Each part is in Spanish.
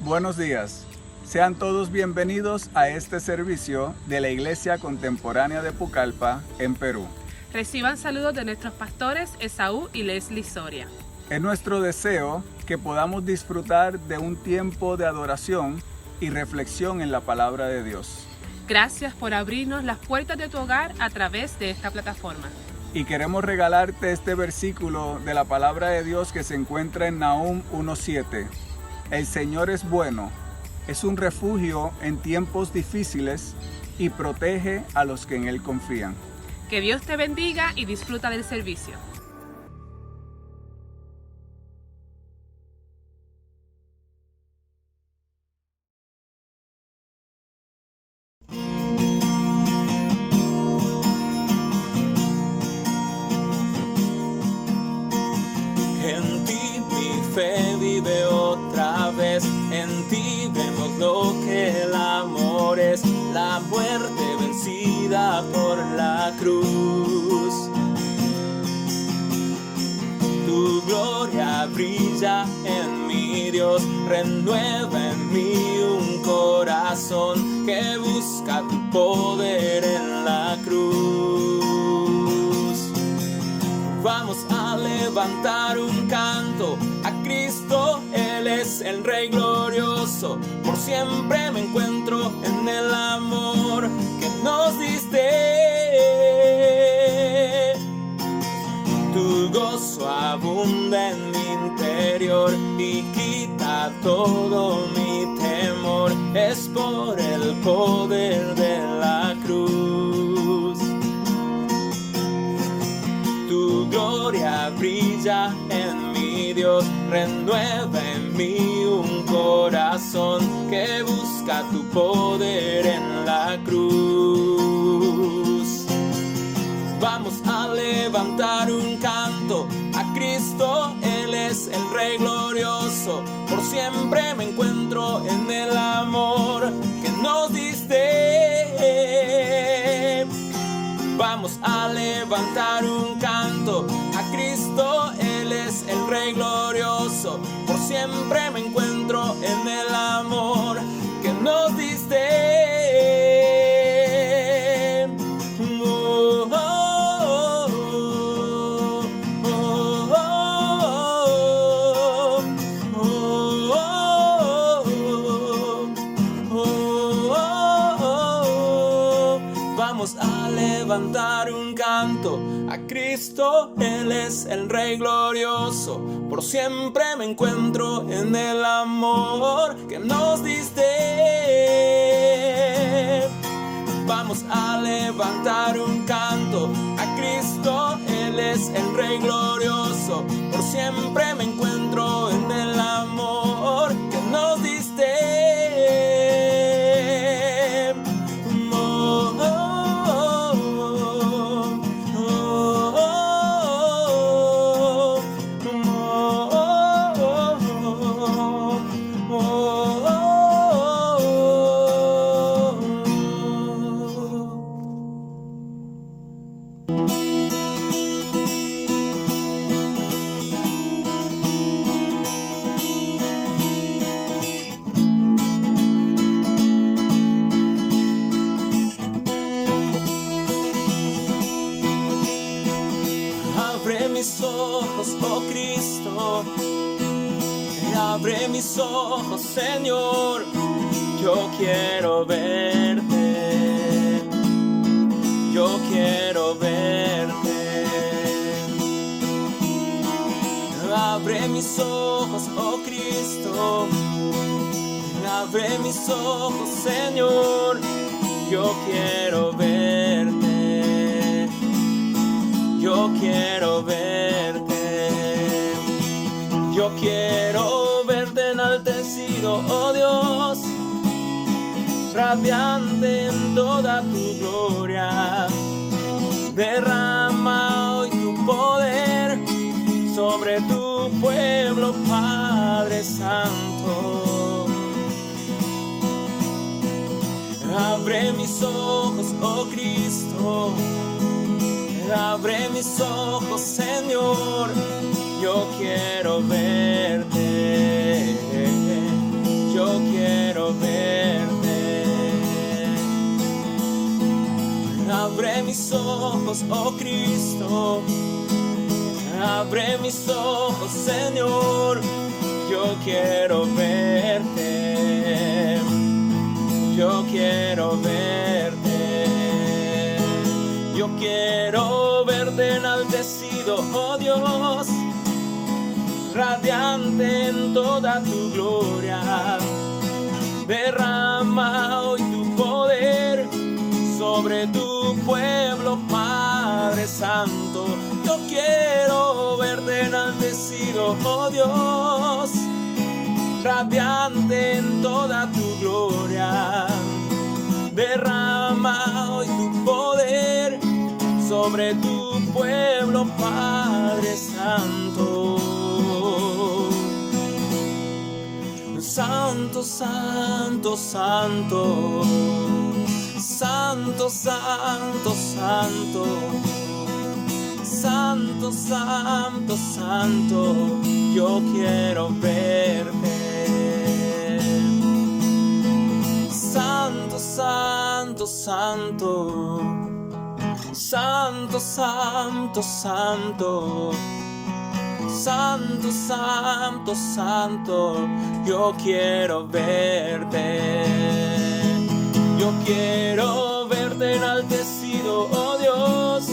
Buenos días. Sean todos bienvenidos a este servicio de la Iglesia Contemporánea de Pucallpa, en Perú. Reciban saludos de nuestros pastores Esaú y Leslie Soria. Es nuestro deseo que podamos disfrutar de un tiempo de adoración y reflexión en la palabra de Dios. Gracias por abrirnos las puertas de tu hogar a través de esta plataforma. Y queremos regalarte este versículo de la palabra de Dios que se encuentra en Nahum 1:7. El Señor es bueno, es un refugio en tiempos difíciles y protege a los que en Él confían. Que Dios te bendiga y disfruta del servicio. En ti mi fe vive otra vez, en ti vemos lo que el amor es, la muerte vencida por la cruz. Tu gloria brilla en mi Dios, renueva en mí un corazón que busca tu poder en la cruz. Vamos a levantar un canto a Cristo, Él es el Rey glorioso. Por siempre me encuentro en el amor que nos diste. Tu gozo abunda en mi interior y quita todo mi temor. Es por el poder de la cruz. Tu gloria brilla en mi Dios, renueva en mí un corazón que busca tu poder en la cruz. Vamos a levantar un canto a Cristo, Él es el Rey glorioso. Por siempre me encuentro en el amor que nos diste. Vamos a levantar un canto a Cristo, Él es el Rey glorioso. Por siempre me encuentro en el amor que nos diste. Oh, oh, oh, oh. Vamos a levantar un canto a Cristo, Él es el Rey glorioso. Por siempre me encuentro en el amor que nos diste. Vamos a levantar un canto a Cristo, Él es el Rey glorioso. Por siempre me encuentro en el amor que nos diste. Abre mis ojos, oh Cristo, abre mis ojos, Señor, yo quiero verte, yo quiero verte. Abre mis ojos, oh Cristo, abre mis ojos, Señor, yo quiero verte, yo quiero verte, yo quiero verte enaltecido, oh Dios, radiante en toda tu gloria. Derrama hoy tu poder sobre tu pueblo, Padre Santo. Abre mis ojos, oh Cristo, abre mis ojos, Señor, yo quiero verte, yo quiero verte. Abre mis ojos, oh Cristo, abre mis ojos, Señor, yo quiero verte, yo quiero verte, yo quiero verte enaltecido, oh Dios, radiante en toda tu gloria. Derrama hoy tu poder sobre tu pueblo, Padre Santo. Yo quiero verte enaltecido, oh Dios, radiante en toda tu gloria. Derrama hoy tu poder sobre tu pueblo, Padre Santo. Santo, santo, santo, santo, santo, santo, santo, santo, santo, yo quiero verte. Santo, santo, santo, santo, santo, santo, santo, santo, santo, yo quiero verte. Yo quiero verte enaltecido, oh Dios,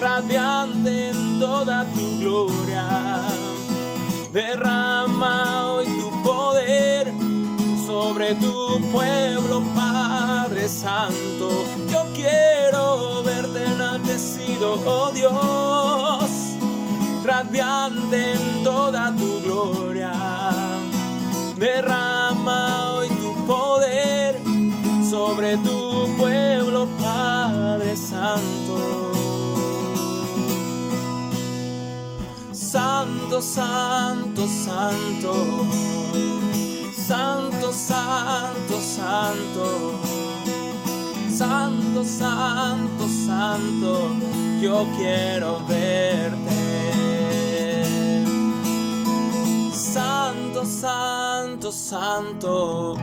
radiante en toda tu gloria. Derrama hoy tu poder sobre tu pueblo, Padre Santo. Yo quiero verte enaltecido, oh Dios, radiante en toda tu gloria. Derrama hoy tu poder sobre tu pueblo, Padre Santo. Santo, santo, santo, santo, santo, santo, santo, santo, santo, yo quiero verte. Santo, santo, santo,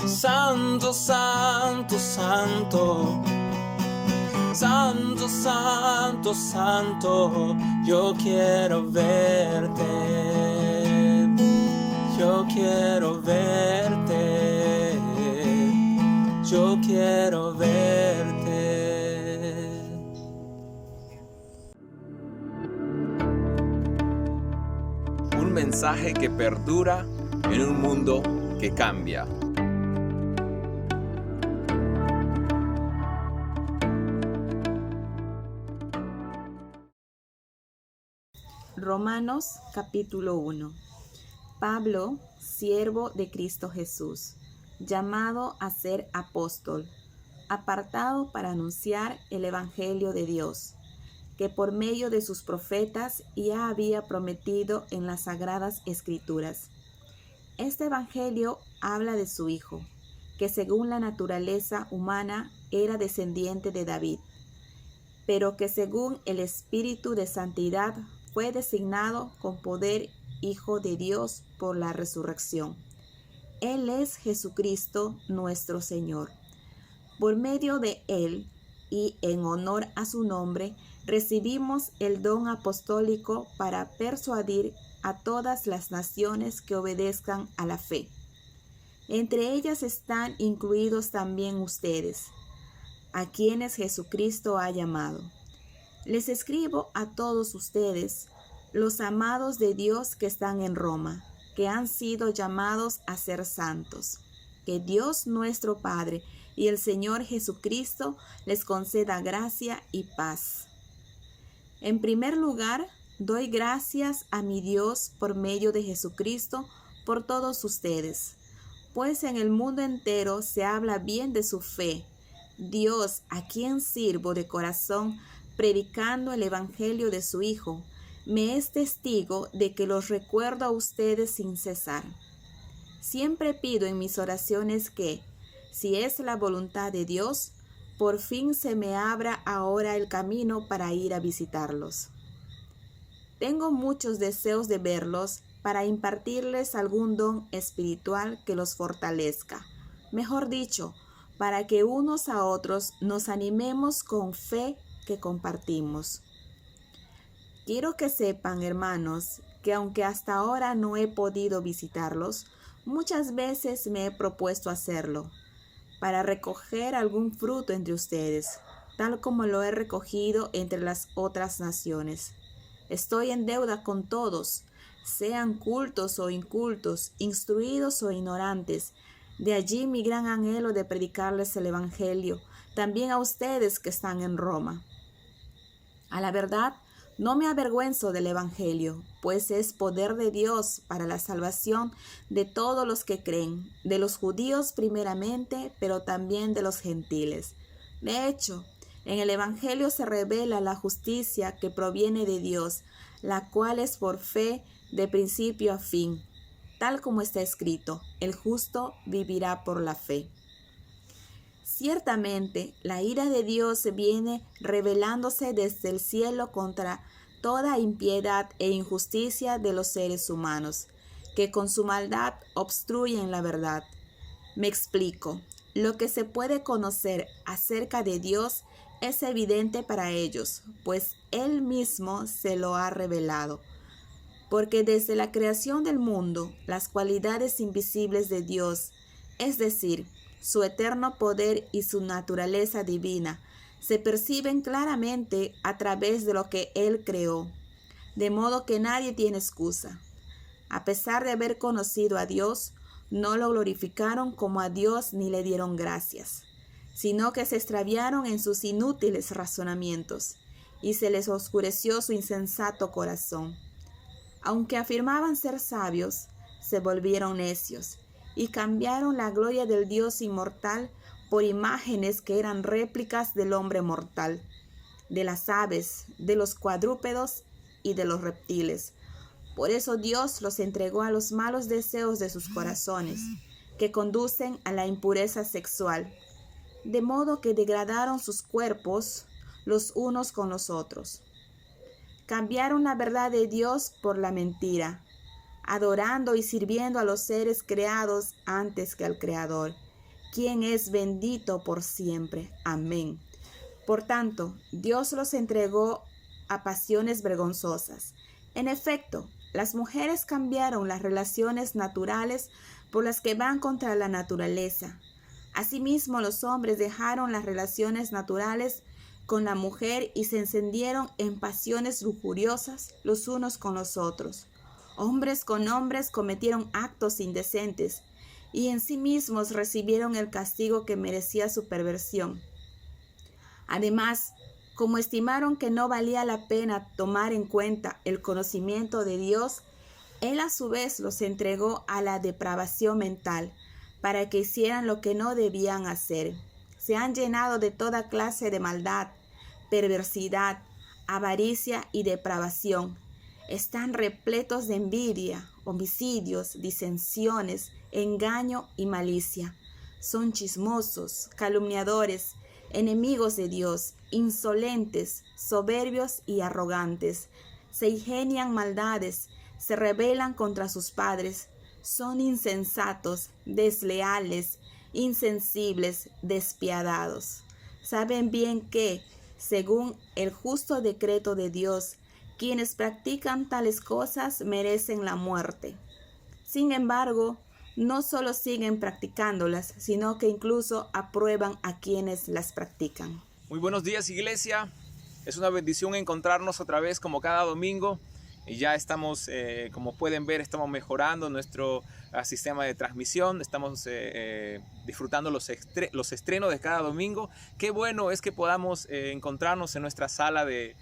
santo, santo, santo, santo, santo, santo, yo quiero verte, yo quiero verte, yo quiero verte. Un mensaje que perdura en un mundo que cambia. Romanos capítulo 1. Pablo, siervo de Cristo Jesús, llamado a ser apóstol, apartado para anunciar el Evangelio de Dios, que por medio de sus profetas ya había prometido en las Sagradas Escrituras. Este Evangelio habla de su Hijo, que según la naturaleza humana era descendiente de David, pero que según el Espíritu de Santidad fue designado con poder Hijo de Dios por la resurrección. Él es Jesucristo nuestro Señor. Por medio de Él y en honor a su nombre, recibimos el don apostólico para persuadir a todas las naciones que obedezcan a la fe. Entre ellas están incluidos también ustedes, a quienes Jesucristo ha llamado. Les escribo a todos ustedes, los amados de Dios que están en Roma, que han sido llamados a ser santos. Que Dios nuestro Padre y el Señor Jesucristo les conceda gracia y paz. En primer lugar, doy gracias a mi Dios por medio de Jesucristo por todos ustedes, pues en el mundo entero se habla bien de su fe. Dios, a quien sirvo de corazón, predicando el Evangelio de su Hijo, me es testigo de que los recuerdo a ustedes sin cesar. Siempre pido en mis oraciones que, si es la voluntad de Dios, por fin se me abra ahora el camino para ir a visitarlos. Tengo muchos deseos de verlos para impartirles algún don espiritual que los fortalezca. Mejor dicho, para que unos a otros nos animemos con fe que compartimos. Quiero que sepan, hermanos, que aunque hasta ahora no he podido visitarlos, muchas veces me he propuesto hacerlo, para recoger algún fruto entre ustedes, tal como lo he recogido entre las otras naciones. Estoy en deuda con todos, sean cultos o incultos, instruidos o ignorantes. De allí mi gran anhelo de predicarles el Evangelio, también a ustedes que están en Roma. A la verdad, no me avergüenzo del Evangelio, pues es poder de Dios para la salvación de todos los que creen, de los judíos primeramente, pero también de los gentiles. De hecho, en el Evangelio se revela la justicia que proviene de Dios, la cual es por fe de principio a fin, tal como está escrito: el justo vivirá por la fe. Ciertamente, la ira de Dios viene revelándose desde el cielo contra toda impiedad e injusticia de los seres humanos, que con su maldad obstruyen la verdad. Me explico. Lo que se puede conocer acerca de Dios es evidente para ellos, pues Él mismo se lo ha revelado. Porque desde la creación del mundo, las cualidades invisibles de Dios, es decir, su eterno poder y su naturaleza divina, se perciben claramente a través de lo que Él creó, de modo que nadie tiene excusa. A pesar de haber conocido a Dios, no lo glorificaron como a Dios ni le dieron gracias, sino que se extraviaron en sus inútiles razonamientos, y se les oscureció su insensato corazón. Aunque afirmaban ser sabios, se volvieron necios, y cambiaron la gloria del Dios inmortal por imágenes que eran réplicas del hombre mortal, de las aves, de los cuadrúpedos y de los reptiles. Por eso Dios los entregó a los malos deseos de sus corazones, que conducen a la impureza sexual, de modo que degradaron sus cuerpos los unos con los otros. Cambiaron la verdad de Dios por la mentira, adorando y sirviendo a los seres creados antes que al Creador, quien es bendito por siempre. Amén. Por tanto, Dios los entregó a pasiones vergonzosas. En efecto, las mujeres cambiaron las relaciones naturales por las que van contra la naturaleza. Asimismo, los hombres dejaron las relaciones naturales con la mujer y se encendieron en pasiones lujuriosas los unos con los otros. Hombres con hombres cometieron actos indecentes y en sí mismos recibieron el castigo que merecía su perversión. Además, como estimaron que no valía la pena tomar en cuenta el conocimiento de Dios, Él a su vez los entregó a la depravación mental para que hicieran lo que no debían hacer. Se han llenado de toda clase de maldad, perversidad, avaricia y depravación. Están repletos de envidia, homicidios, disensiones, engaño y malicia. Son chismosos, calumniadores, enemigos de Dios, insolentes, soberbios y arrogantes. Se ingenian maldades, se rebelan contra sus padres. Son insensatos, desleales, insensibles, despiadados. Saben bien que, según el justo decreto de Dios, quienes practican tales cosas merecen la muerte. Sin embargo, no solo siguen practicándolas, sino que incluso aprueban a quienes las practican. Muy buenos días, iglesia. Es una bendición encontrarnos otra vez como cada domingo. Y ya estamos, como pueden ver, estamos mejorando nuestro sistema de transmisión. Estamos disfrutando los estrenos de cada domingo. Qué bueno es que podamos encontrarnos en nuestra sala de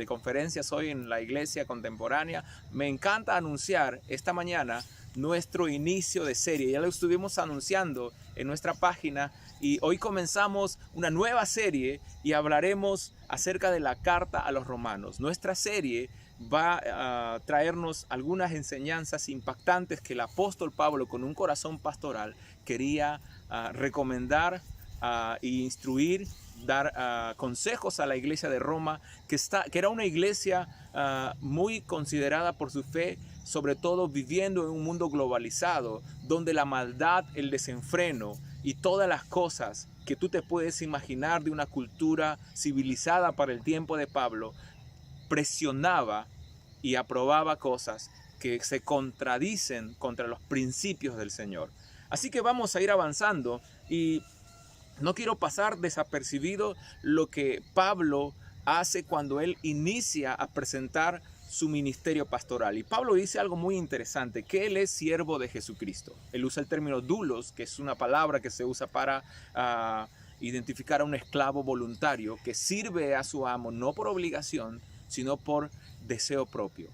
conferencias hoy en la iglesia contemporánea. Me encanta anunciar esta mañana nuestro inicio de serie. Ya lo estuvimos anunciando en nuestra página y hoy comenzamos una nueva serie y hablaremos acerca de la carta a los romanos. Nuestra serie va a traernos algunas enseñanzas impactantes que el apóstol Pablo, con un corazón pastoral, quería recomendar e instruir, dar consejos a la iglesia de Roma, que era una iglesia muy considerada por su fe, sobre todo viviendo en un mundo globalizado, donde la maldad, el desenfreno y todas las cosas que tú te puedes imaginar de una cultura civilizada para el tiempo de Pablo, presionaba y aprobaba cosas que se contradicen contra los principios del Señor. Así que vamos a ir avanzando y no quiero pasar desapercibido lo que Pablo hace cuando él inicia a presentar su ministerio pastoral. Y Pablo dice algo muy interesante, que él es siervo de Jesucristo. Él usa el término doulos, que es una palabra que se usa para identificar a un esclavo voluntario que sirve a su amo no por obligación, sino por deseo propio.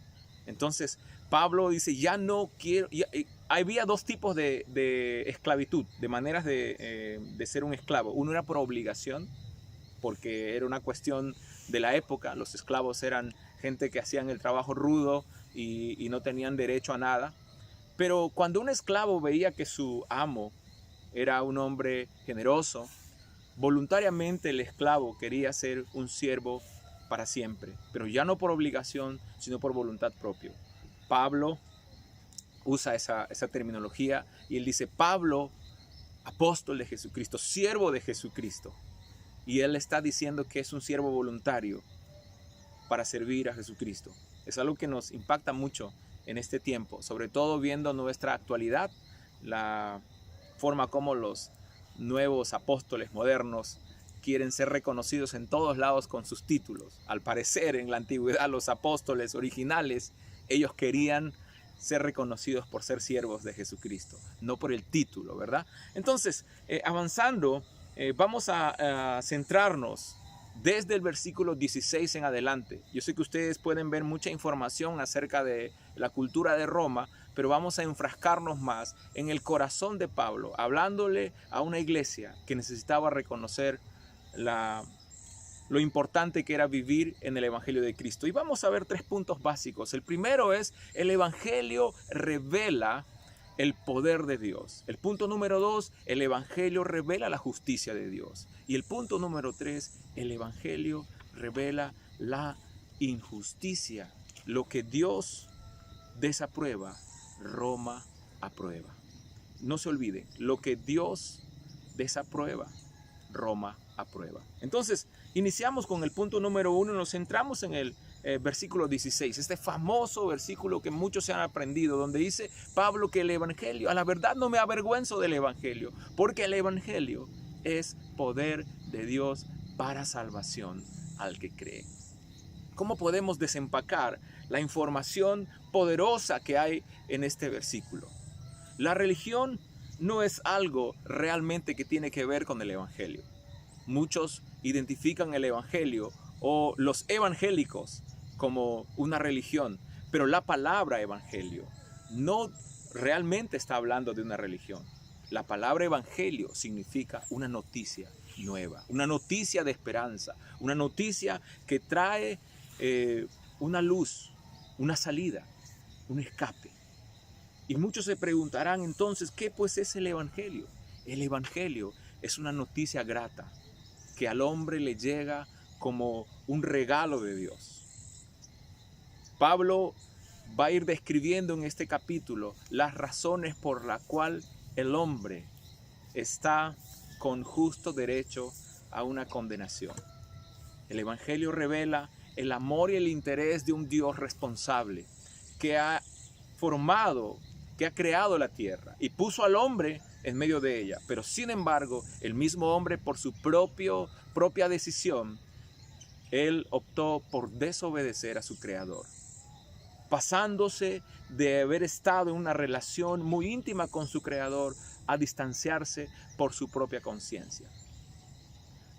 Entonces, Pablo dice, ya no quiero... había dos tipos de esclavitud, de maneras de ser un esclavo. Uno era por obligación, porque era una cuestión de la época. Los esclavos eran gente que hacían el trabajo rudo y no tenían derecho a nada. Pero cuando un esclavo veía que su amo era un hombre generoso, voluntariamente el esclavo quería ser un siervo para siempre, pero ya no por obligación, sino por voluntad propia. Pablo usa esa terminología y él dice, Pablo, apóstol de Jesucristo, siervo de Jesucristo. Y él está diciendo que es un siervo voluntario para servir a Jesucristo. Es algo que nos impacta mucho en este tiempo, sobre todo viendo nuestra actualidad, la forma como los nuevos apóstoles modernos quieren ser reconocidos en todos lados con sus títulos. Al parecer, en la antigüedad, los apóstoles originales, ellos querían ser reconocidos por ser siervos de Jesucristo, no por el título, ¿verdad? Entonces, avanzando, vamos a centrarnos desde el versículo 16 en adelante. Yo sé que ustedes pueden ver mucha información acerca de la cultura de Roma, pero vamos a enfrascarnos más en el corazón de Pablo, hablándole a una iglesia que necesitaba reconocer lo importante que era vivir en el Evangelio de Cristo. Y vamos a ver 3 puntos básicos. El primero es, el Evangelio revela el poder de Dios. El punto número 2, el Evangelio revela la justicia de Dios. Y el punto número 3, el Evangelio revela la injusticia. Lo que Dios desaprueba, Roma aprueba. No se olviden, lo que Dios desaprueba, Roma aprueba. Entonces, iniciamos con el punto número 1, nos centramos en el versículo 16, este famoso versículo que muchos se han aprendido, donde dice Pablo que el Evangelio, a la verdad no me avergüenzo del Evangelio, porque el Evangelio es poder de Dios para salvación al que cree. ¿Cómo podemos desempacar la información poderosa que hay en este versículo? La religión no es algo realmente que tiene que ver con el Evangelio. Muchos identifican el Evangelio o los evangélicos como una religión, pero la palabra evangelio no realmente está hablando de una religión. La palabra evangelio significa una noticia nueva, una noticia de esperanza, una noticia que trae una luz, una salida, un escape. Y muchos se preguntarán entonces, ¿qué pues es el evangelio? El evangelio es una noticia grata que al hombre le llega como un regalo de Dios. Pablo va a ir describiendo en este capítulo las razones por las cuales el hombre está con justo derecho a una condenación. El Evangelio revela el amor y el interés de un Dios responsable que ha formado, que ha creado la tierra y puso al hombre en medio de ella. Pero sin embargo, el mismo hombre por su propia decisión, él optó por desobedecer a su creador, pasándose de haber estado en una relación muy íntima con su creador a distanciarse por su propia conciencia.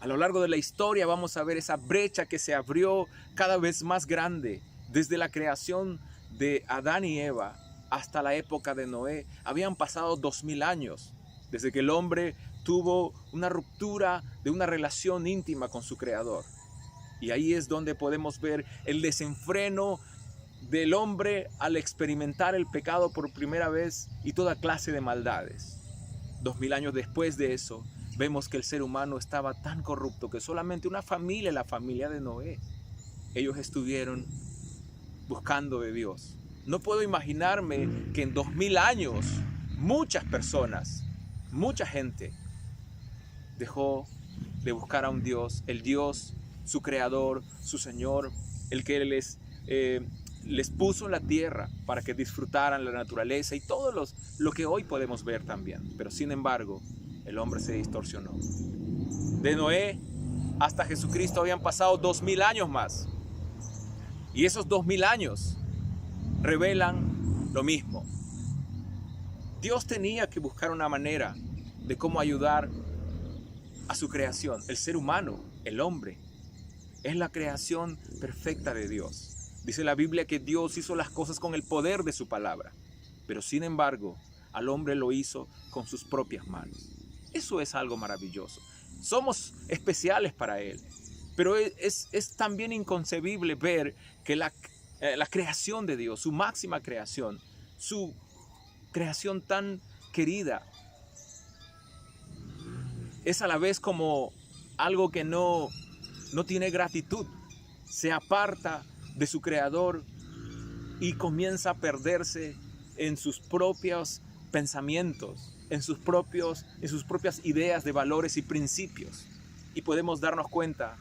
A lo largo de la historia vamos a ver esa brecha que se abrió cada vez más grande. Desde la creación de Adán y Eva hasta la época de Noé, habían pasado 2000 años desde que el hombre tuvo una ruptura de una relación íntima con su creador. Y ahí es donde podemos ver el desenfreno del hombre al experimentar el pecado por primera vez y toda clase de maldades. 2000 años después de eso, vemos que el ser humano estaba tan corrupto que solamente una familia, la familia de Noé, ellos estuvieron buscando de Dios. No puedo imaginarme que en 2000 años muchas personas, mucha gente dejó de buscar a un Dios, el Dios, su creador, su Señor, el que les puso en la tierra para que disfrutaran la naturaleza y todo lo que hoy podemos ver también. Pero sin embargo, el hombre se distorsionó. De Noé hasta Jesucristo habían pasado 2000 años más. Y esos 2000 años revelan lo mismo. Dios tenía que buscar una manera de cómo ayudar a su creación. El ser humano, el hombre, es la creación perfecta de Dios. Dice la Biblia que Dios hizo las cosas con el poder de su palabra, pero sin embargo, al hombre lo hizo con sus propias manos. Eso es algo maravilloso. Somos especiales para Él, pero es también inconcebible ver que la creación de Dios, su máxima creación, su creación tan querida, es a la vez como algo que no tiene gratitud. Se aparta de su creador y comienza a perderse en sus propios pensamientos, en sus propias ideas de valores y principios. Y podemos darnos cuenta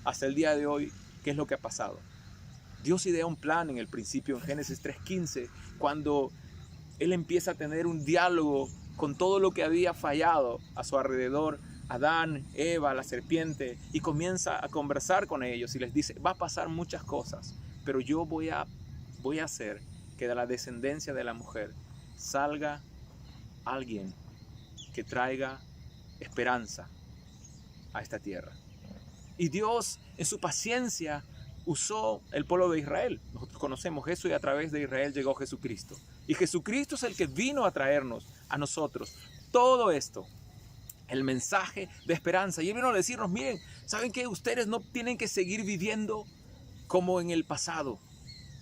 hasta el día de hoy qué es lo que ha pasado. Dios idea un plan en el principio, en Génesis 3:15, cuando Él empieza a tener un diálogo con todo lo que había fallado a su alrededor, Adán, Eva, la serpiente, y comienza a conversar con ellos y les dice, va a pasar muchas cosas, pero yo voy a hacer que de la descendencia de la mujer salga alguien que traiga esperanza a esta tierra. Y Dios, en su paciencia, usó el pueblo de Israel. Nosotros conocemos eso y a través de Israel llegó Jesucristo. Y Jesucristo es el que vino a traernos a nosotros todo esto, el mensaje de esperanza. Y Él vino a decirnos, miren, ¿saben qué? Ustedes no tienen que seguir viviendo como en el pasado,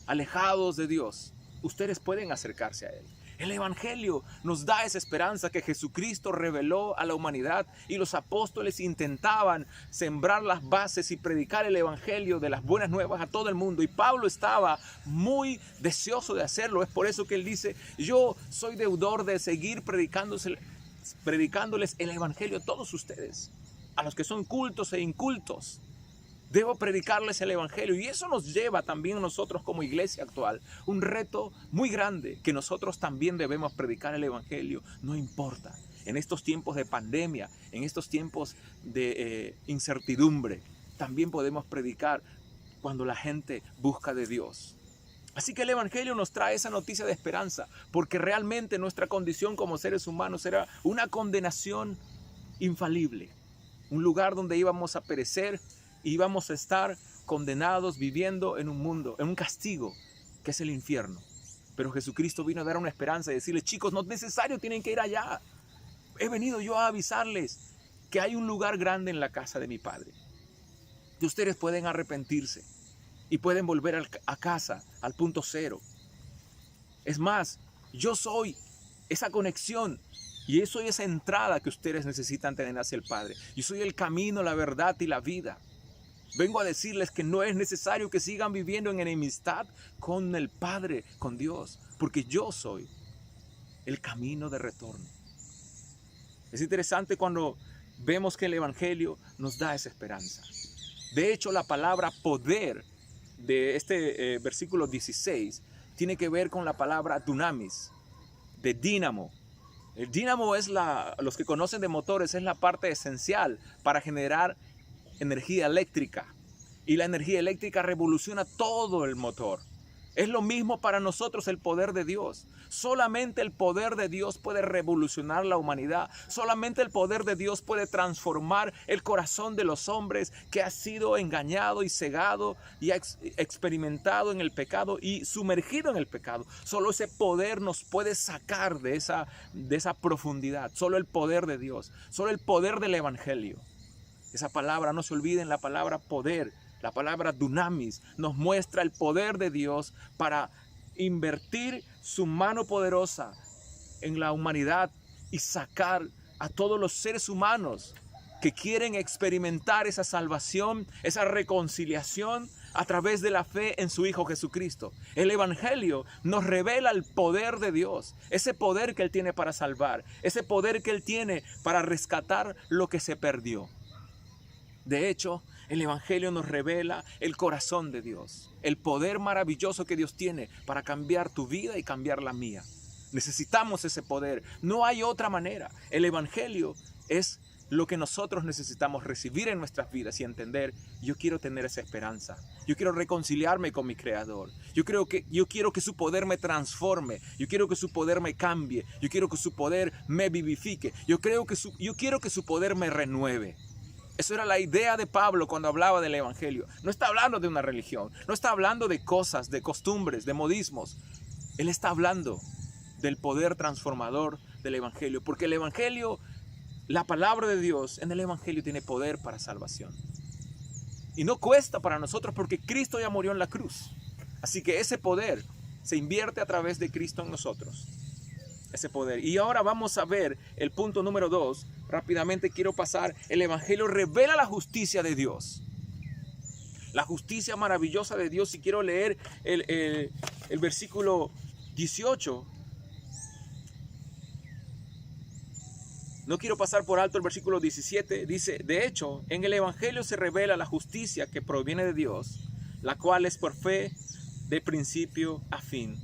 alejados de Dios. Ustedes pueden acercarse a Él. El Evangelio nos da esa esperanza que Jesucristo reveló a la humanidad, y los apóstoles intentaban sembrar las bases y predicar el Evangelio de las buenas nuevas a todo el mundo. Y Pablo estaba muy deseoso de hacerlo. Es por eso que él dice, yo soy deudor de seguir predicándoles el Evangelio a todos ustedes, a los que son cultos e incultos. Debo predicarles el Evangelio, y eso nos lleva también a nosotros como iglesia actual un reto muy grande, que nosotros también debemos predicar el Evangelio, no importa. En estos tiempos de pandemia, en estos tiempos de incertidumbre, también podemos predicar cuando la gente busca de Dios. Así que el Evangelio nos trae esa noticia de esperanza, porque realmente nuestra condición como seres humanos era una condenación infalible, un lugar donde íbamos a perecer, íbamos a estar condenados viviendo en un mundo, en un castigo que es el infierno. Pero Jesucristo vino a dar una esperanza y decirles, chicos, no es necesario, tienen que ir allá. He venido yo a avisarles que hay un lugar grande en la casa de mi Padre, que ustedes pueden arrepentirse y pueden volver a casa, al punto cero. Es más, yo soy esa conexión y soy esa entrada que ustedes necesitan tener hacia el Padre. Yo soy el camino, la verdad y la vida. Vengo a decirles que no es necesario que sigan viviendo en enemistad con el Padre, con Dios, porque yo soy el camino de retorno. Es interesante cuando vemos que el Evangelio nos da esa esperanza. De hecho, la palabra poder de este versículo 16 tiene que ver con la palabra dunamis, de dínamo. El dínamo es los que conocen de motores, es la parte esencial para generar energía eléctrica, y la energía eléctrica revoluciona todo el motor. Es lo mismo para nosotros el poder de Dios. Solamente el poder de Dios puede revolucionar la humanidad. Solamente el poder de Dios puede transformar el corazón de los hombres que ha sido engañado y cegado y ha experimentado en el pecado y sumergido en el pecado. Solo ese poder nos puede sacar de esa profundidad. Solo el poder de Dios, solo el poder del Evangelio. Esa palabra, no se olviden, la palabra poder, la palabra dunamis, nos muestra el poder de Dios para invertir su mano poderosa en la humanidad y sacar a todos los seres humanos que quieren experimentar esa salvación, esa reconciliación a través de la fe en su Hijo Jesucristo. El Evangelio nos revela el poder de Dios, ese poder que Él tiene para salvar, ese poder que Él tiene para rescatar lo que se perdió. De hecho, el Evangelio nos revela el corazón de Dios, el poder maravilloso que Dios tiene para cambiar tu vida y cambiar la mía. Necesitamos ese poder, no hay otra manera. El Evangelio es lo que nosotros necesitamos recibir en nuestras vidas y entender: yo quiero tener esa esperanza, yo quiero reconciliarme con mi Creador, yo quiero que su poder me transforme, yo quiero que su poder me cambie, yo quiero que su poder me vivifique, yo quiero que su poder me renueve. Eso era la idea de Pablo cuando hablaba del Evangelio. No está hablando de una religión, no está hablando de cosas, de costumbres, de modismos. Él está hablando del poder transformador del Evangelio, porque el Evangelio, la palabra de Dios en el Evangelio tiene poder para salvación. Y no cuesta para nosotros porque Cristo ya murió en la cruz. Así que ese poder se invierte a través de Cristo en nosotros. Ese poder. Y ahora vamos a ver el punto número 2. Rápidamente quiero pasar. El Evangelio revela la justicia de Dios. La justicia maravillosa de Dios. Y quiero leer el versículo 18. No quiero pasar por alto el versículo 17. Dice: de hecho, en el Evangelio se revela la justicia que proviene de Dios, la cual es por fe de principio a fin.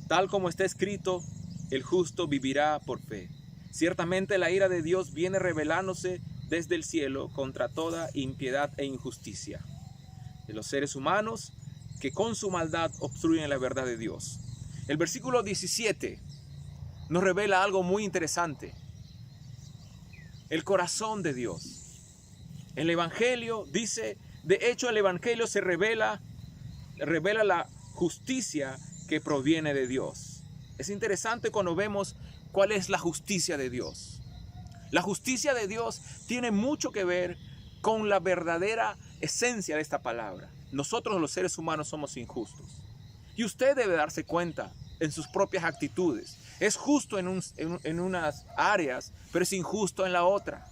Tal como está escrito: el justo vivirá por fe. Ciertamente la ira de Dios viene revelándose desde el cielo contra toda impiedad e injusticia de los seres humanos que con su maldad obstruyen la verdad de Dios. El versículo 17 nos revela algo muy interesante. El corazón de Dios. El Evangelio dice: de hecho el Evangelio se revela la justicia que proviene de Dios. Es interesante cuando vemos cuál es la justicia de Dios. La justicia de Dios tiene mucho que ver con la verdadera esencia de esta palabra. Nosotros los seres humanos somos injustos. Y usted debe darse cuenta en sus propias actitudes. Es justo en unas áreas, pero es injusto en la otra.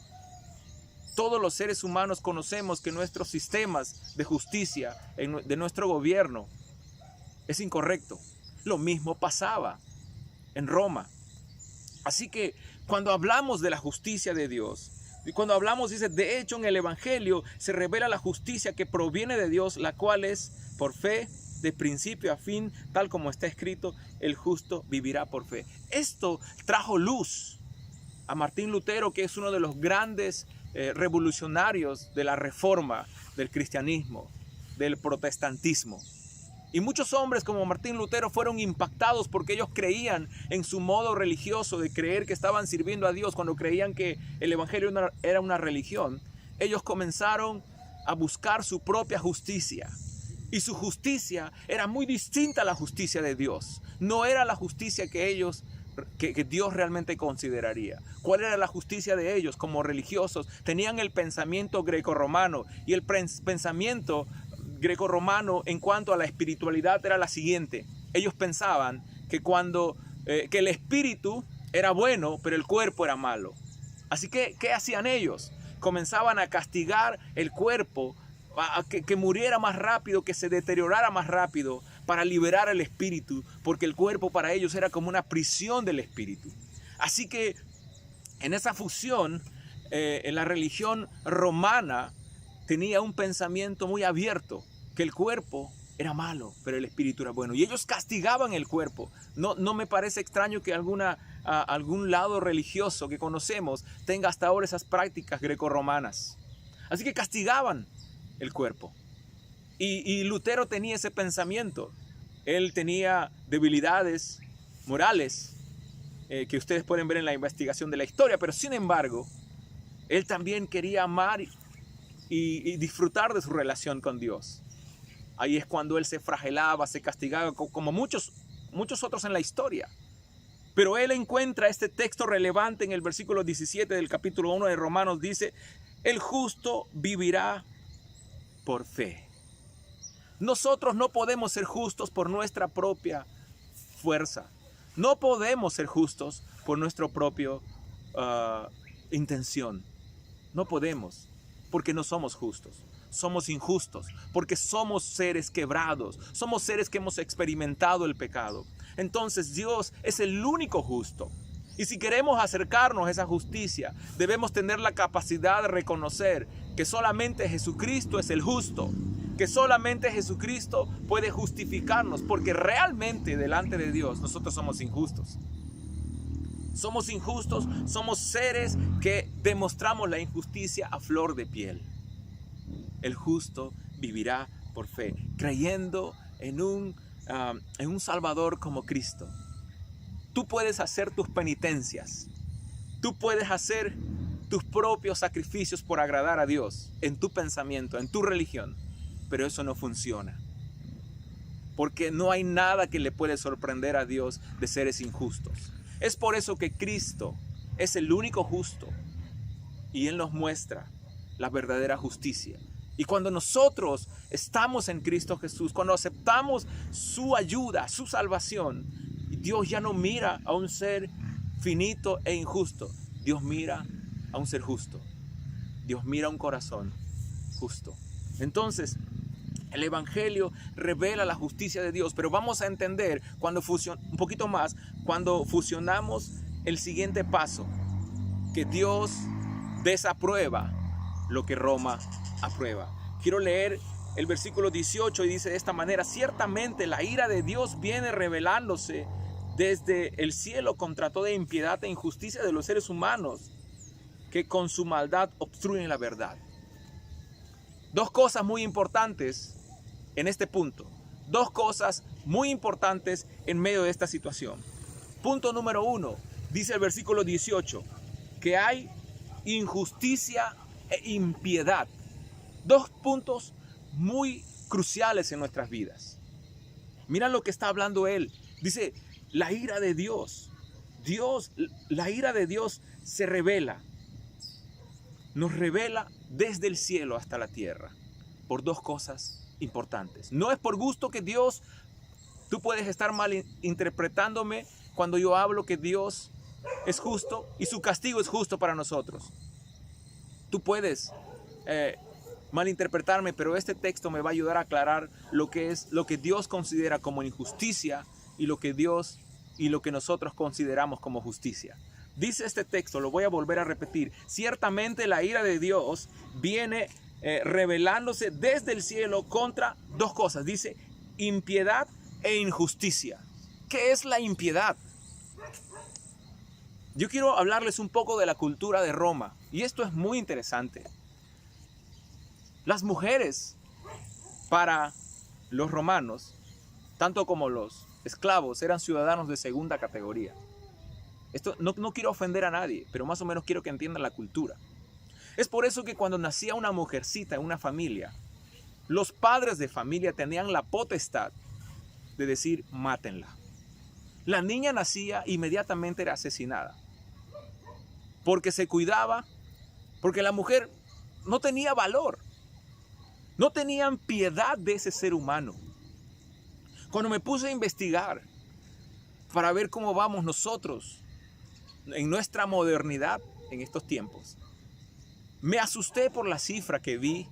Todos los seres humanos conocemos que nuestros sistemas de justicia, de nuestro gobierno, es incorrecto. Lo mismo pasaba en Roma. Así que cuando hablamos de la justicia de Dios, y cuando hablamos, dice: de hecho en el Evangelio se revela la justicia que proviene de Dios, la cual es por fe de principio a fin, tal como está escrito: el justo vivirá por fe. Esto trajo luz a Martín Lutero, que es uno de los grandes revolucionarios de la reforma del cristianismo, del protestantismo. Y muchos hombres como Martín Lutero fueron impactados porque ellos creían en su modo religioso de creer que estaban sirviendo a Dios. Cuando creían que el Evangelio era una religión, ellos comenzaron a buscar su propia justicia. Y su justicia era muy distinta a la justicia de Dios. No era la justicia que Dios realmente consideraría. ¿Cuál era la justicia de ellos como religiosos? Tenían el pensamiento grecorromano, y el pensamiento grecorromano en cuanto a la espiritualidad era la siguiente. Ellos pensaban que que el espíritu era bueno, pero el cuerpo era malo. Así que, ¿qué hacían ellos? Comenzaban a castigar el cuerpo, a que muriera más rápido, que se deteriorara más rápido, para liberar el espíritu, porque el cuerpo para ellos era como una prisión del espíritu. Así que en esa fusión, en la religión romana tenía un pensamiento muy abierto, que el cuerpo era malo, pero el espíritu era bueno. Y ellos castigaban el cuerpo. No me parece extraño que algún lado religioso que conocemos tenga hasta ahora esas prácticas grecorromanas. Así que castigaban el cuerpo. Y Lutero tenía ese pensamiento. Él tenía debilidades morales que ustedes pueden ver en la investigación de la historia, pero sin embargo, él también quería amar y disfrutar de su relación con Dios. Ahí es cuando él se flagelaba, se castigaba, como muchos otros en la historia. Pero él encuentra este texto relevante en el versículo 17 del capítulo 1 de Romanos. Dice: el justo vivirá por fe. Nosotros no podemos ser justos por nuestra propia fuerza. No podemos ser justos por nuestro propio intención. No podemos, porque no somos justos. Somos injustos, porque somos seres quebrados. Somos seres que hemos experimentado el pecado. Entonces Dios es el único justo. Y si queremos acercarnos a esa justicia, debemos tener la capacidad de reconocer que solamente Jesucristo es el justo, que solamente Jesucristo puede justificarnos, porque realmente delante de Dios nosotros somos injustos. Somos injustos, somos seres que demostramos la injusticia a flor de piel. El justo vivirá por fe, creyendo en un Salvador como Cristo. Tú puedes hacer tus penitencias, tú puedes hacer tus propios sacrificios por agradar a Dios en tu pensamiento, en tu religión, pero eso no funciona. Porque no hay nada que le puede sorprender a Dios de seres injustos. Es por eso que Cristo es el único justo y Él nos muestra la verdadera justicia. Y cuando nosotros estamos en Cristo Jesús, cuando aceptamos su ayuda, su salvación, Dios ya no mira a un ser finito e injusto. Dios mira a un ser justo. Dios mira a un corazón justo. Entonces, el Evangelio revela la justicia de Dios, pero vamos a entender un poquito más cuando fusionamos el siguiente paso, que Dios desaprueba lo que Roma aprueba. Quiero leer el versículo 18 y dice de esta manera: ciertamente la ira de Dios viene revelándose desde el cielo contra toda impiedad e injusticia de los seres humanos que con su maldad obstruyen la verdad. Dos cosas muy importantes en este punto. Dos cosas muy importantes en medio de esta situación. Punto número 1, dice el versículo 18, que hay injusticia e impiedad. Dos puntos muy cruciales en nuestras vidas. Mira lo que está hablando él. Dice, la ira de Dios. La ira de Dios se revela. Nos revela desde el cielo hasta la tierra. Por dos cosas importantes. No es por gusto que Dios, tú puedes estar malinterpretándome cuando yo hablo que Dios es justo y su castigo es justo para nosotros. Tú puedes malinterpretarme, pero este texto me va a ayudar a aclarar lo que Dios considera como injusticia y lo que nosotros consideramos como justicia. Dice este texto, lo voy a volver a repetir: ciertamente la ira de Dios viene revelándose desde el cielo contra dos cosas. Dice impiedad e injusticia. ¿Qué es la impiedad? Yo quiero hablarles un poco de la cultura de Roma, y esto es muy interesante. Las mujeres para los romanos, tanto como los esclavos, eran ciudadanos de segunda categoría. Esto no quiero ofender a nadie, pero más o menos quiero que entiendan la cultura. Es por eso que cuando nacía una mujercita en una familia, los padres de familia tenían la potestad de decir: mátenla. La niña nacía, inmediatamente era asesinada, porque se cuidaba, porque la mujer no tenía valor, no tenían piedad de ese ser humano. Cuando me puse a investigar para ver cómo vamos nosotros en nuestra modernidad en estos tiempos, me asusté por la cifra que vi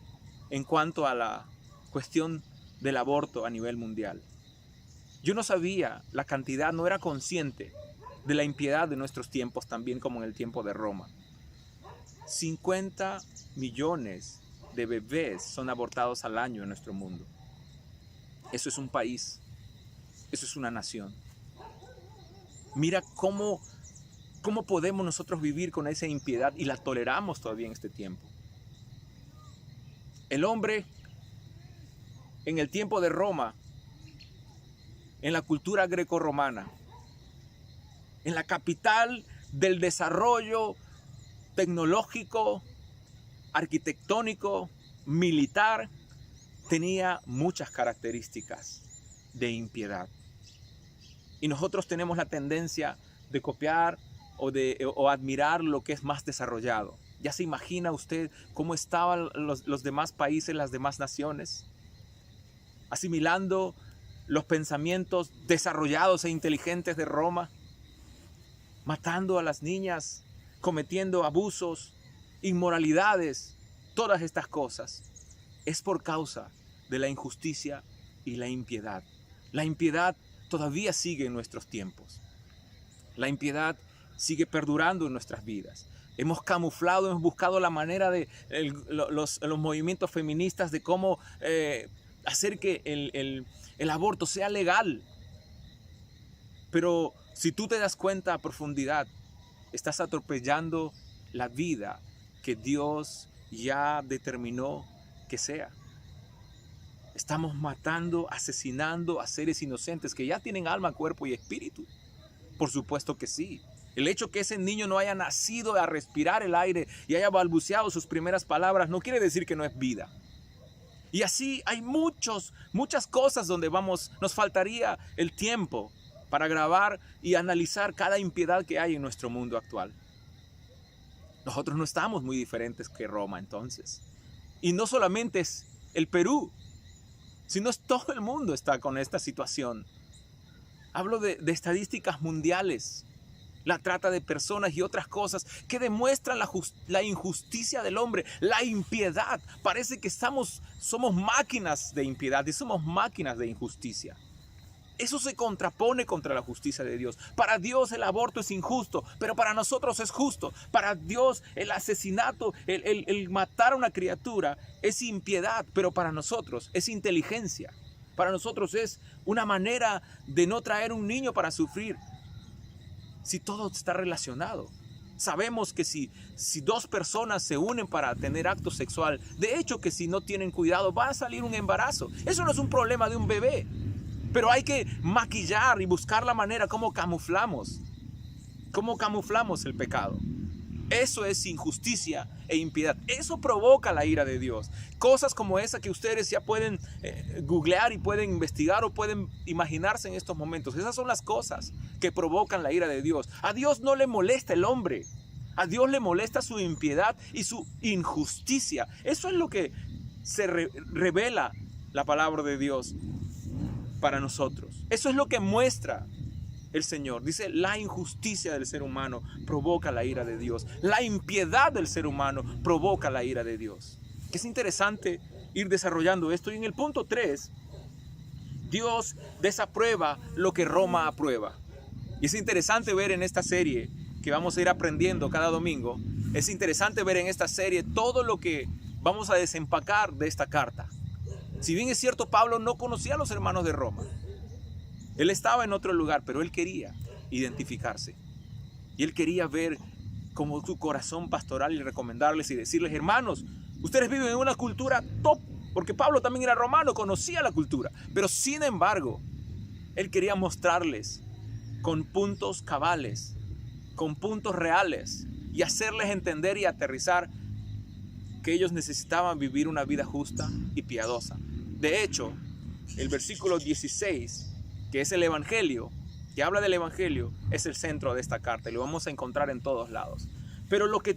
en cuanto a la cuestión del aborto a nivel mundial. Yo no sabía la cantidad, no era consciente de la impiedad de nuestros tiempos, también como en el tiempo de Roma. 50 millones de bebés son abortados al año en nuestro mundo. Eso es un país, eso es una nación. Mira cómo podemos nosotros vivir con esa impiedad y la toleramos todavía en este tiempo. El hombre en el tiempo de Roma, en la cultura grecorromana, en la capital del desarrollo tecnológico, arquitectónico, militar, tenía muchas características de impiedad. Y nosotros tenemos la tendencia de copiar o admirar lo que es más desarrollado. ¿Ya se imagina usted cómo estaban los demás países, las demás naciones? Asimilando los pensamientos desarrollados e inteligentes de Roma, matando a las niñas cometiendo abusos, inmoralidades, todas estas cosas, es por causa de la injusticia y la impiedad. La impiedad todavía sigue en nuestros tiempos. La impiedad sigue perdurando en nuestras vidas. Hemos camuflado, hemos buscado la manera de los movimientos feministas de cómo hacer que el aborto sea legal. Pero si tú te das cuenta a profundidad, estás atropellando la vida que Dios ya determinó que sea. Estamos matando, asesinando a seres inocentes que ya tienen alma, cuerpo y espíritu. Por supuesto que sí. El hecho que ese niño no haya nacido a respirar el aire y haya balbuceado sus primeras palabras no quiere decir que no es vida. Y así hay muchas cosas donde nos faltaría el tiempo para grabar y analizar cada impiedad que hay en nuestro mundo actual. Nosotros no estamos muy diferentes que Roma entonces. Y no solamente es el Perú, sino es todo el mundo está con esta situación. Hablo de estadísticas mundiales, la trata de personas y otras cosas que demuestran la injusticia del hombre, la impiedad. Parece que somos máquinas de impiedad y somos máquinas de injusticia. Eso se contrapone contra la justicia de Dios. Para Dios el aborto es injusto, pero para nosotros es justo. Para Dios el asesinato, el matar a una criatura es impiedad, pero para nosotros es inteligencia. Para nosotros es una manera de no traer un niño para sufrir. Si todo está relacionado. Sabemos que si dos personas se unen para tener acto sexual, de hecho que si no tienen cuidado va a salir un embarazo. Eso no es un problema de un bebé. Pero hay que maquillar y buscar la manera como camuflamos el pecado. Eso es injusticia e impiedad. Eso provoca la ira de Dios. Cosas como esa que ustedes ya pueden googlear y pueden investigar o pueden imaginarse en estos momentos. Esas son las cosas que provocan la ira de Dios. A Dios no le molesta el hombre. A Dios le molesta su impiedad y su injusticia. Eso es lo que se revela la palabra de Dios para nosotros. Eso es lo que muestra el Señor. Dice, la injusticia del ser humano provoca la ira de Dios. La impiedad del ser humano provoca la ira de Dios. Es interesante ir desarrollando esto. Y en el punto 3, Dios desaprueba lo que Roma aprueba. Y es interesante ver en esta serie que vamos a ir aprendiendo cada domingo. Es interesante ver en esta serie todo lo que vamos a desempacar de esta carta. Si bien es cierto, Pablo no conocía a los hermanos de Roma. Él estaba en otro lugar, pero él quería identificarse. Y él quería ver como su corazón pastoral y recomendarles y decirles, hermanos, ustedes viven en una cultura top. Porque Pablo también era romano, conocía la cultura. Pero sin embargo, él quería mostrarles con puntos cabales, con puntos reales, y hacerles entender y aterrizar que ellos necesitaban vivir una vida justa y piadosa. De hecho, el versículo 16, que es el Evangelio, que habla del Evangelio, es el centro de esta carta y lo vamos a encontrar en todos lados. Pero lo que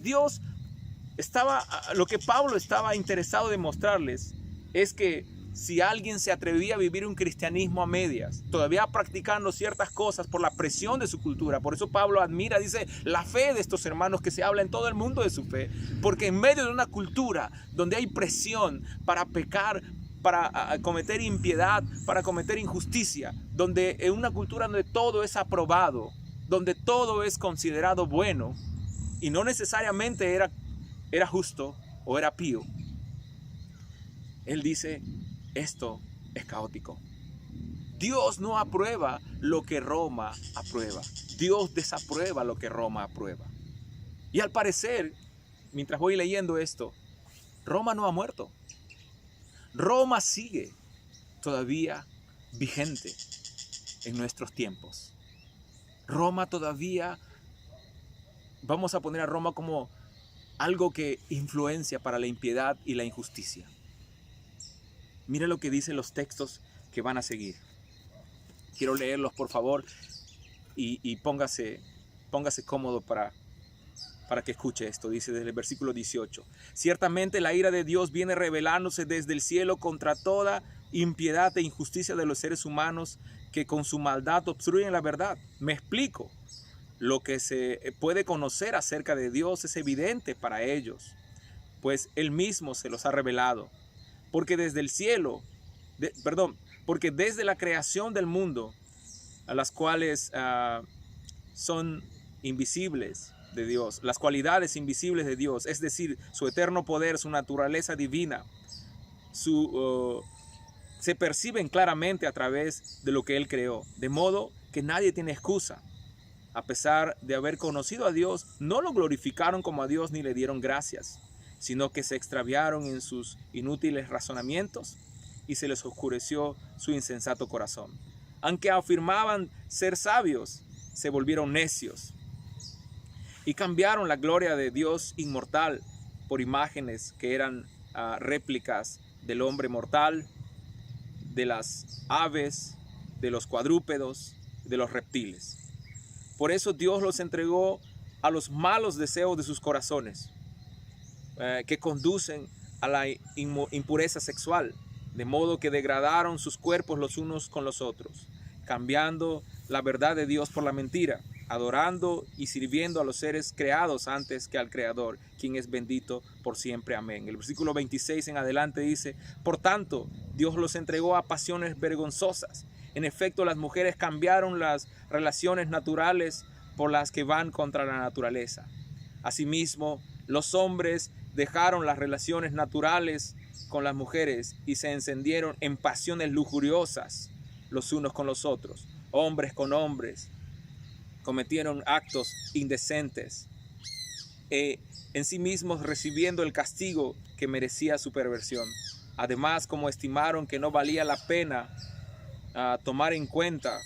Pablo estaba interesado en mostrarles es que si alguien se atrevía a vivir un cristianismo a medias, todavía practicando ciertas cosas por la presión de su cultura, por eso Pablo admira, dice, la fe de estos hermanos que se habla en todo el mundo de su fe, porque en medio de una cultura donde hay presión para pecar, para cometer impiedad, para cometer injusticia, donde en una cultura donde todo es aprobado, donde todo es considerado bueno y no necesariamente era justo o era pío, él dice, esto es caótico. Dios no aprueba lo que Roma aprueba. Dios desaprueba lo que Roma aprueba. Y al parecer, mientras voy leyendo esto, Roma no ha muerto. Roma sigue todavía vigente en nuestros tiempos. Roma todavía, vamos a poner a Roma como algo que influencia para la impiedad y la injusticia. Mira lo que dicen los textos que van a seguir. Quiero leerlos, por favor, y póngase cómodo para que escuche esto. Dice desde el versículo 18. Ciertamente la ira de Dios viene revelándose desde el cielo contra toda impiedad e injusticia de los seres humanos que con su maldad obstruyen la verdad. Me explico. lo que se puede conocer acerca de Dios es evidente para ellos, pues Él mismo se los ha revelado. Porque desde el cielo, porque desde la creación del mundo, a las cuales son invisibles de Dios, las cualidades invisibles de Dios, es decir, su eterno poder, su naturaleza divina, se perciben claramente a través de lo que Él creó, de modo que nadie tiene excusa. A pesar de haber conocido a Dios, no lo glorificaron como a Dios ni le dieron gracias, sino que se extraviaron en sus inútiles razonamientos y se les oscureció su insensato corazón. Aunque afirmaban ser sabios, se volvieron necios y cambiaron la gloria de Dios inmortal por imágenes que eran réplicas del hombre mortal, de las aves, de los cuadrúpedos, de los reptiles. Por eso Dios los entregó a los malos deseos de sus corazones, que conducen a la impureza sexual, de modo que degradaron sus cuerpos los unos con los otros, cambiando la verdad de Dios por la mentira, adorando y sirviendo a los seres creados antes que al Creador, quien es bendito por siempre. Amén. El versículo 26 en adelante dice: por tanto, Dios los entregó a pasiones vergonzosas. En efecto, las mujeres cambiaron las relaciones naturales por las que van contra la naturaleza. Asimismo, los hombres dejaron las relaciones naturales con las mujeres y se encendieron en pasiones lujuriosas los unos con los otros. Hombres con hombres cometieron actos indecentes, en sí mismos recibiendo el castigo que merecía su perversión. Además, como estimaron que no valía la pena tomar en cuenta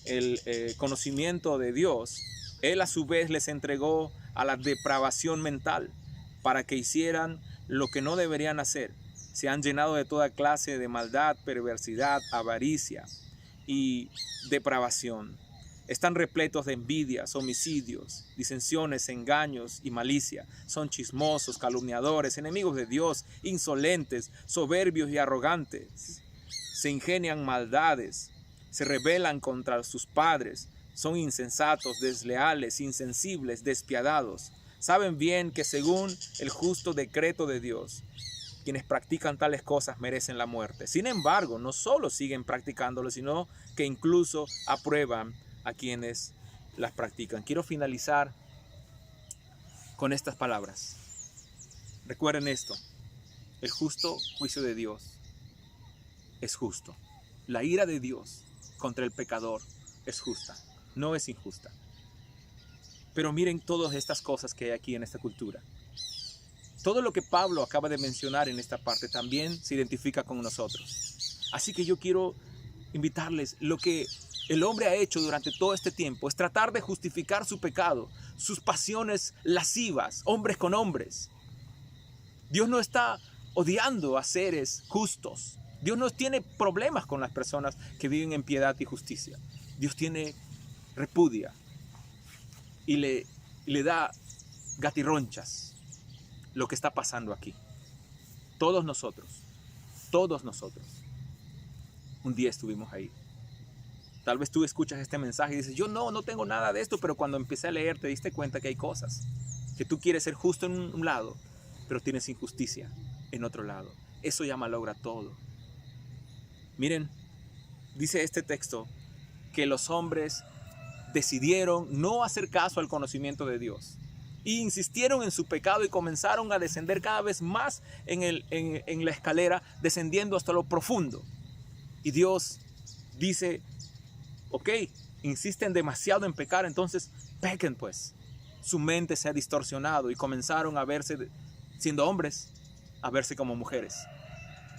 el conocimiento de Dios, Él a su vez les entregó a la depravación mental para que hicieran lo que no deberían hacer. Se han llenado de toda clase de maldad, perversidad, avaricia y depravación. Están repletos de envidias, homicidios, disensiones, engaños y malicia. Son chismosos, calumniadores, enemigos de Dios, insolentes, soberbios y arrogantes. Se ingenian maldades, se rebelan contra sus padres, son insensatos, desleales, insensibles, despiadados. Saben bien que según el justo decreto de Dios, quienes practican tales cosas merecen la muerte. Sin embargo, no solo siguen practicándolo, sino que incluso aprueban a quienes las practican. Quiero finalizar con estas palabras. Recuerden esto: el justo juicio de Dios es justo. La ira de Dios contra el pecador es justa, no es injusta. Pero miren todas estas cosas que hay aquí en esta cultura. Todo lo que Pablo acaba de mencionar en esta parte también se identifica con nosotros. Así que yo quiero invitarles: lo que el hombre ha hecho durante todo este tiempo es tratar de justificar su pecado, sus pasiones lascivas, hombres con hombres. Dios no está odiando a seres justos. Dios no tiene problemas con las personas que viven en piedad y justicia. Dios repudia y le da gatirronchas lo que está pasando aquí. Todos nosotros, un día estuvimos ahí. Tal vez tú escuchas este mensaje y dices: yo no tengo nada de esto, pero cuando empecé a leer te diste cuenta que hay cosas, que tú quieres ser justo en un lado, pero tienes injusticia en otro lado. Eso ya malogra todo. Miren, dice este texto que los hombres decidieron no hacer caso al conocimiento de Dios y insistieron en su pecado y comenzaron a descender cada vez más en la escalera, descendiendo hasta lo profundo. Y Dios dice: ok, insisten demasiado en pecar, entonces pequen pues. Su mente se ha distorsionado y comenzaron a verse, siendo hombres, a verse como mujeres.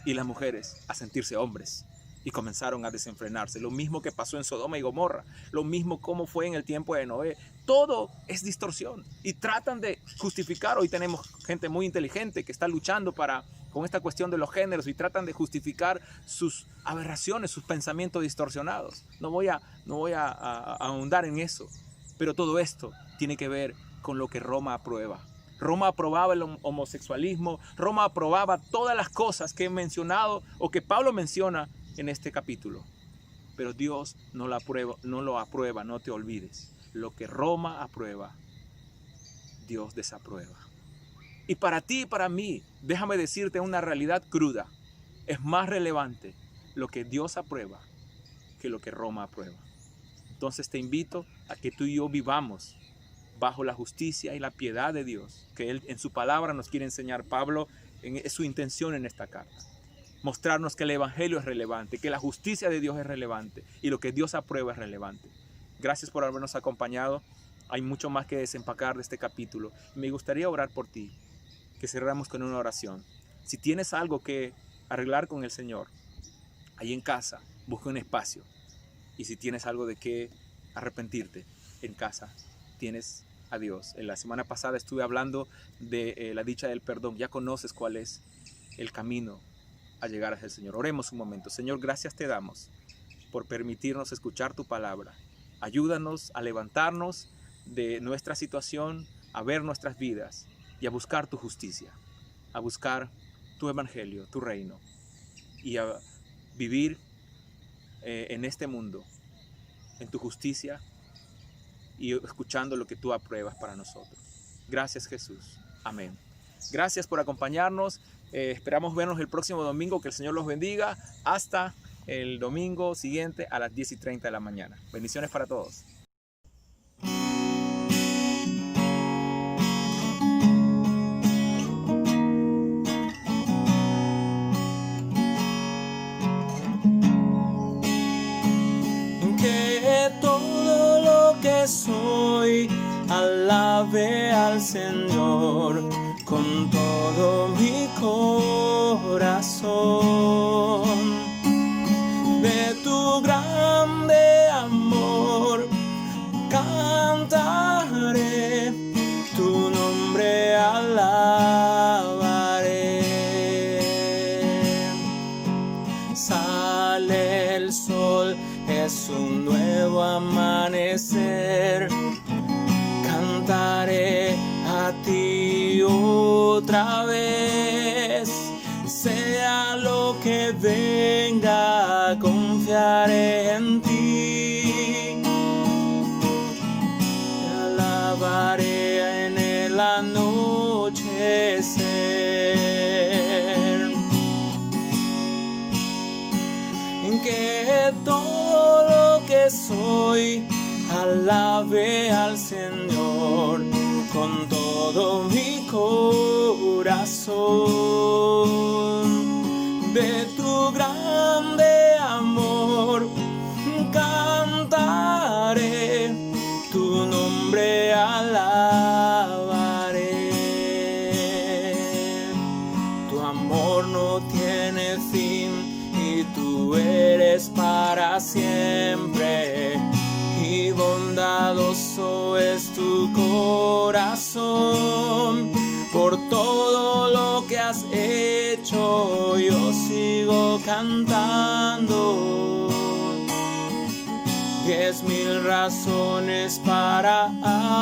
Y las mujeres a sentirse hombres. Y comenzaron a desenfrenarse. Lo mismo que pasó en Sodoma y Gomorra. Lo mismo como fue en el tiempo de Noé. Todo es distorsión. Y tratan de justificar. Hoy tenemos gente muy inteligente que está luchando con esta cuestión de los géneros y tratan de justificar sus aberraciones, sus pensamientos distorsionados. No voy a ahondar en eso. Pero todo esto tiene que ver con lo que Roma aprueba. Roma aprobaba el homosexualismo. Roma aprobaba todas las cosas que he mencionado o que Pablo menciona en este capítulo. Pero Dios no lo aprueba, no te olvides. Lo que Roma aprueba, Dios desaprueba. Y para ti y para mí, déjame decirte una realidad cruda. Es más relevante lo que Dios aprueba que lo que Roma aprueba. Entonces te invito a que tú y yo vivamos bajo la justicia y la piedad de Dios, que Él en su palabra nos quiere enseñar. Pablo, es su intención en esta carta, mostrarnos que el evangelio es relevante, que la justicia de Dios es relevante y lo que Dios aprueba es relevante. Gracias por habernos acompañado. Hay mucho más que desempacar de este capítulo. Me gustaría orar por ti, que cerramos con una oración. Si tienes algo que arreglar con el Señor, ahí en casa, busca un espacio. Y si tienes algo de qué arrepentirte en casa, tienes a Dios. En la semana pasada estuve hablando de la dicha del perdón. Ya conoces cuál es el camino a llegar hacia el Señor. Oremos un momento. Señor, gracias te damos por permitirnos escuchar tu palabra. Ayúdanos a levantarnos de nuestra situación, a ver nuestras vidas y a buscar tu justicia, a buscar tu evangelio, tu reino, y a vivir en este mundo, en tu justicia y escuchando lo que tú apruebas para nosotros. Gracias, Jesús. Amén. Gracias por acompañarnos. Esperamos vernos el próximo domingo. Que el Señor los bendiga. Hasta el domingo siguiente a las 10:30 de la mañana. Bendiciones para todos. Que todo lo que soy alabe al Señor con todo mi corazón. De tu grande amor cantaré, tu nombre alabaré. Sale el sol, es un nuevo amanecer. Cantaré a ti otra vez. Sea lo que venga, confiaré en ti. Te alabaré en el anochecer. Que todo lo que soy alabe al Señor con todo mi corazón. De tu grande amor cantaré, tu nombre alabaré. Tu amor no tiene fin, tú eres para siempre, y bondadoso es tu corazón. Por todo lo que has hecho, yo sigo cantando. 10,000 razones para alabar.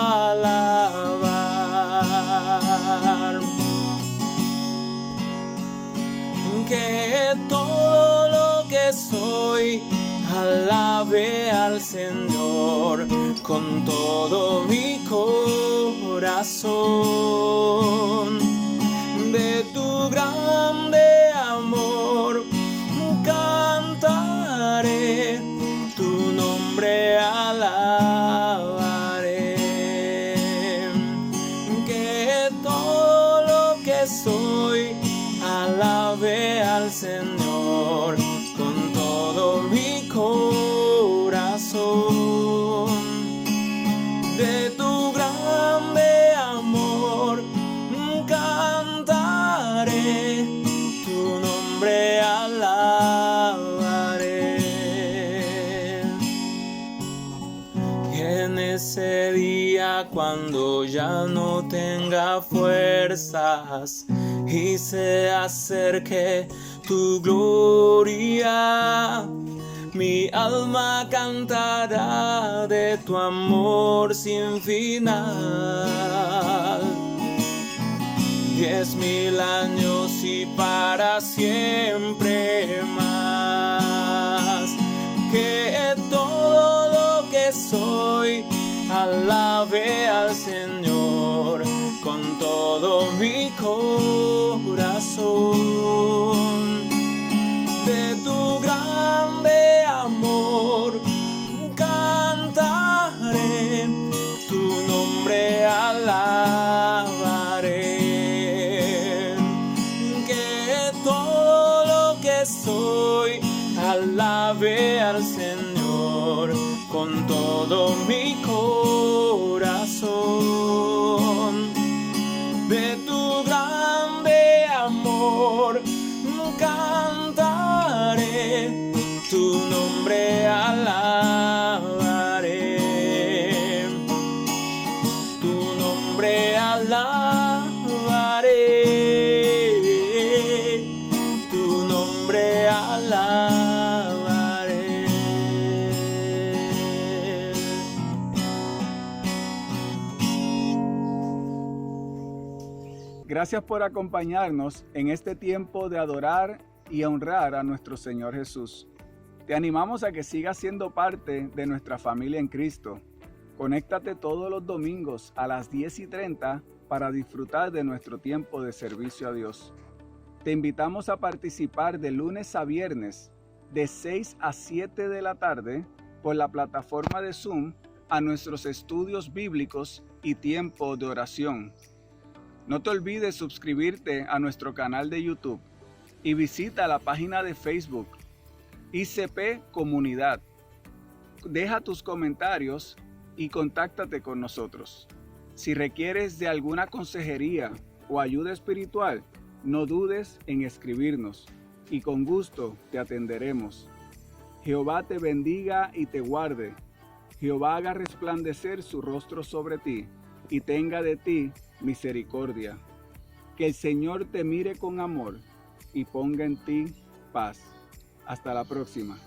Que todo lo que soy alabe al Señor con todo mi corazón. De tu grande amor cantaré, tu nombre alabaré. Que todo lo que soy alabe al Señor con todo mi corazón. De tu grande amor cantaré, tu nombre alabaré. Y en ese día, cuando ya no tenga fuerzas y se acerque tu gloria, mi alma cantará de tu amor sin final. 10,000 años y para siempre más. Que todo lo que soy alabe al Señor con todo mi corazón. De tu grande amor cantaré, tu nombre alabaré. Que todo lo que soy alabe al Señor con todo mi corazón. De tu grande amor cantaré, tu nombre alabaré, tu nombre alabaré, tu nombre alabaré. Gracias por acompañarnos en este tiempo de adorar y honrar a nuestro Señor Jesús. Te animamos a que sigas siendo parte de nuestra familia en Cristo. Conéctate todos los domingos a las 10:30 para disfrutar de nuestro tiempo de servicio a Dios. Te invitamos a participar de lunes a viernes de 6 a 7 de la tarde por la plataforma de Zoom a nuestros estudios bíblicos y tiempo de oración. No te olvides suscribirte a nuestro canal de YouTube y visita la página de Facebook, ICP Comunidad. Deja tus comentarios y contáctate con nosotros. Si requieres de alguna consejería o ayuda espiritual, no dudes en escribirnos y con gusto te atenderemos. Jehová te bendiga y te guarde. Jehová haga resplandecer su rostro sobre ti y tenga de ti misericordia. Que el Señor te mire con amor y ponga en ti paz. Hasta la próxima.